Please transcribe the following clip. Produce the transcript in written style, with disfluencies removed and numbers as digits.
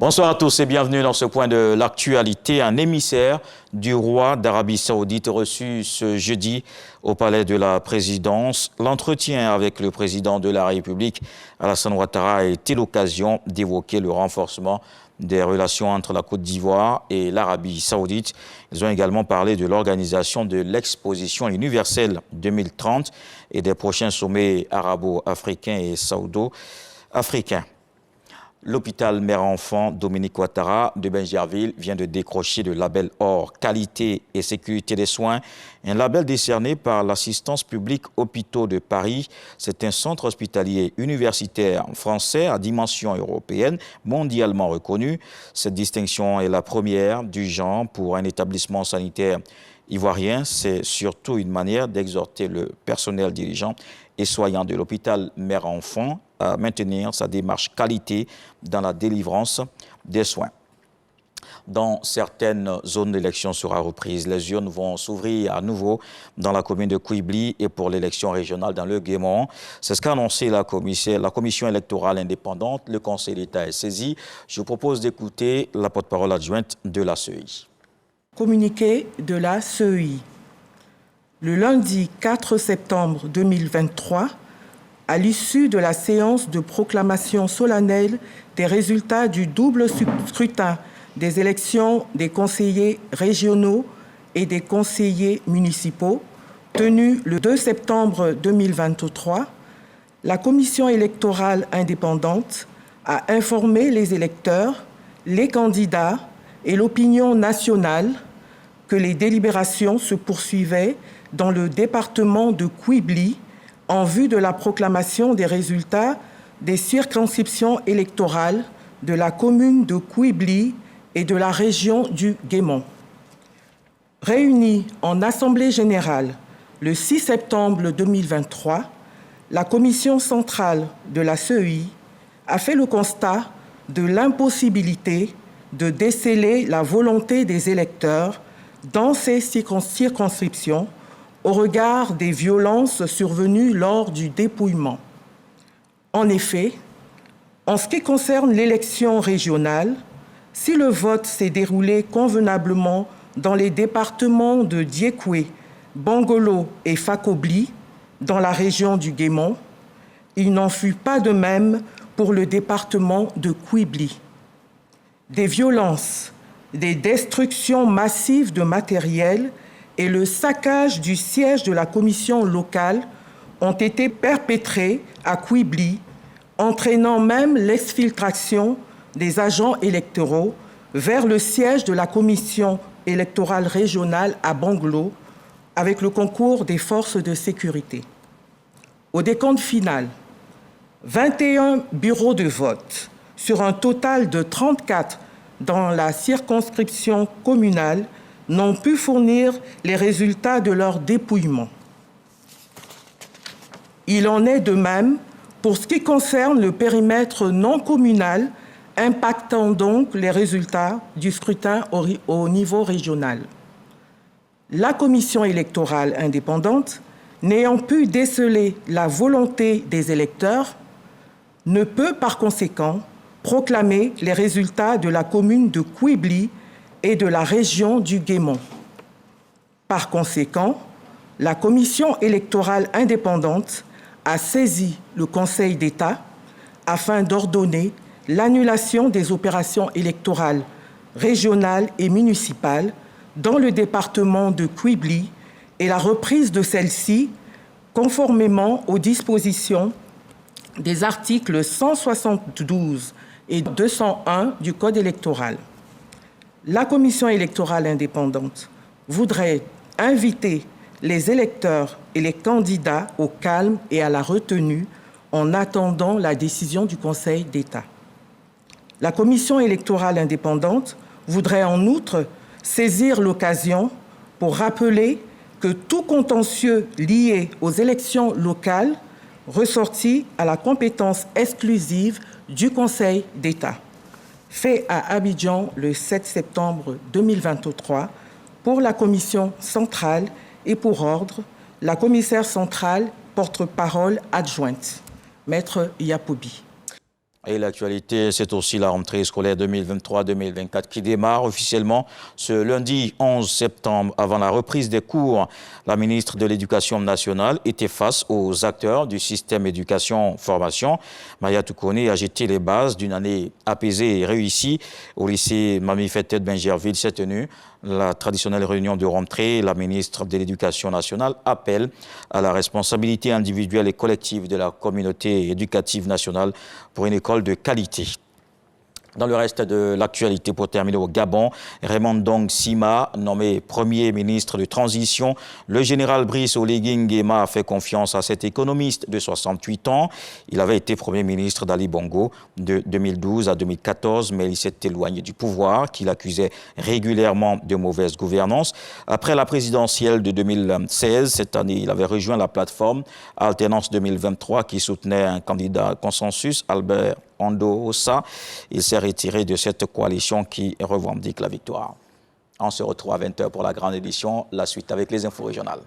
Bonsoir à tous et bienvenue dans ce point de l'actualité. Un émissaire du roi d'Arabie Saoudite reçu ce jeudi au palais de la présidence. L'entretien avec le président de la République, Alassane Ouattara, a été l'occasion d'évoquer le renforcement des relations entre la Côte d'Ivoire et l'Arabie Saoudite. Ils ont également parlé de l'organisation de l'exposition universelle 2030 et des prochains sommets arabo-africains et saoudo-africains. L'hôpital mère-enfant Dominique Ouattara de Benjerville vient de décrocher le label Or Qualité et Sécurité des Soins, un label décerné par l'Assistance publique Hôpitaux de Paris. C'est un centre hospitalier universitaire français à dimension européenne, mondialement reconnu. Cette distinction est la première du genre pour un établissement sanitaire ivoirien. C'est surtout une manière d'exhorter le personnel dirigeant et soignant de l'hôpital mère-enfant à maintenir sa démarche qualité dans la délivrance des soins. Dans certaines zones, l'élection sera reprise. Les urnes vont s'ouvrir à nouveau dans la commune de Kouibli et pour l'élection régionale dans le Guémont. C'est ce qu'a annoncé la commission électorale indépendante. Le Conseil d'État est saisi. Je vous propose d'écouter la porte-parole adjointe de la CEI. Communiqué de la CEI. Le lundi 4 septembre 2023, à l'issue de la séance de proclamation solennelle des résultats du double scrutin des élections des conseillers régionaux et des conseillers municipaux, tenue le 2 septembre 2023, la commission électorale indépendante a informé les électeurs, les candidats et l'opinion nationale que les délibérations se poursuivaient dans le département de Kouibli en vue de la proclamation des résultats des circonscriptions électorales de la commune de Kouibli et de la région du Guémont. Réunie en Assemblée générale le 6 septembre 2023, la commission centrale de la CEI a fait le constat de l'impossibilité de déceler la volonté des électeurs dans ces circonscriptions au regard des violences survenues lors du dépouillement. En effet, en ce qui concerne l'élection régionale, si le vote s'est déroulé convenablement dans les départements de Diékoué, Bangolo et Fakobli, dans la région du Guémont, il n'en fut pas de même pour le département de Kouibli. Des violences, des destructions massives de matériel et le saccage du siège de la commission locale ont été perpétrés à Kouibli, entraînant même l'exfiltration des agents électoraux vers le siège de la commission électorale régionale à Bangolo avec le concours des forces de sécurité. Au décompte final, 21 bureaux de vote sur un total de 34 dans la circonscription communale n'ont pu fournir les résultats de leur dépouillement. Il en est de même pour ce qui concerne le périmètre non communal, impactant donc les résultats du scrutin au niveau régional. La commission électorale indépendante, n'ayant pu déceler la volonté des électeurs, ne peut par conséquent proclamer les résultats de la commune de Kouibli et de la région du Guémont. Par conséquent, la commission électorale indépendante a saisi le Conseil d'État afin d'ordonner l'annulation des opérations électorales régionales et municipales dans le département de Kouibli et la reprise de celles-ci conformément aux dispositions des articles 172 et 201 du Code électoral. La commission électorale indépendante voudrait inviter les électeurs et les candidats au calme et à la retenue en attendant la décision du Conseil d'État. La commission électorale indépendante voudrait en outre saisir l'occasion pour rappeler que tout contentieux lié aux élections locales ressortit à la compétence exclusive du Conseil d'État. Fait à Abidjan le 7 septembre 2023 pour la commission centrale et pour ordre, la commissaire centrale porte-parole adjointe, Maître Yapoubi. Et l'actualité, c'est aussi la rentrée scolaire 2023-2024 qui démarre officiellement ce lundi 11 septembre. Avant la reprise des cours, la ministre de l'Éducation nationale était face aux acteurs du système éducation-formation. Maya Toukoné a jeté les bases d'une année apaisée et réussie au lycée Mami Fetet Benjerville s'est tenue. La traditionnelle réunion de rentrée, la ministre de l'Éducation nationale appelle à la responsabilité individuelle et collective de la communauté éducative nationale pour une école de qualité. Dans le reste de l'actualité, pour terminer au Gabon, Raymond Dong Sima, nommé Premier ministre de transition, le général Brice Oligui Nguema a fait confiance à cet économiste de 68 ans. Il avait été Premier ministre d'Ali Bongo de 2012 à 2014, mais il s'est éloigné du pouvoir, qu'il accusait régulièrement de mauvaise gouvernance. Après la présidentielle de 2016, cette année, il avait rejoint la plateforme Alternance 2023 qui soutenait un candidat consensus, Albert Ondo Ossa. Il s'est retiré de cette coalition qui revendique la victoire. On se retrouve à 20h pour la grande édition. La suite avec les infos régionales.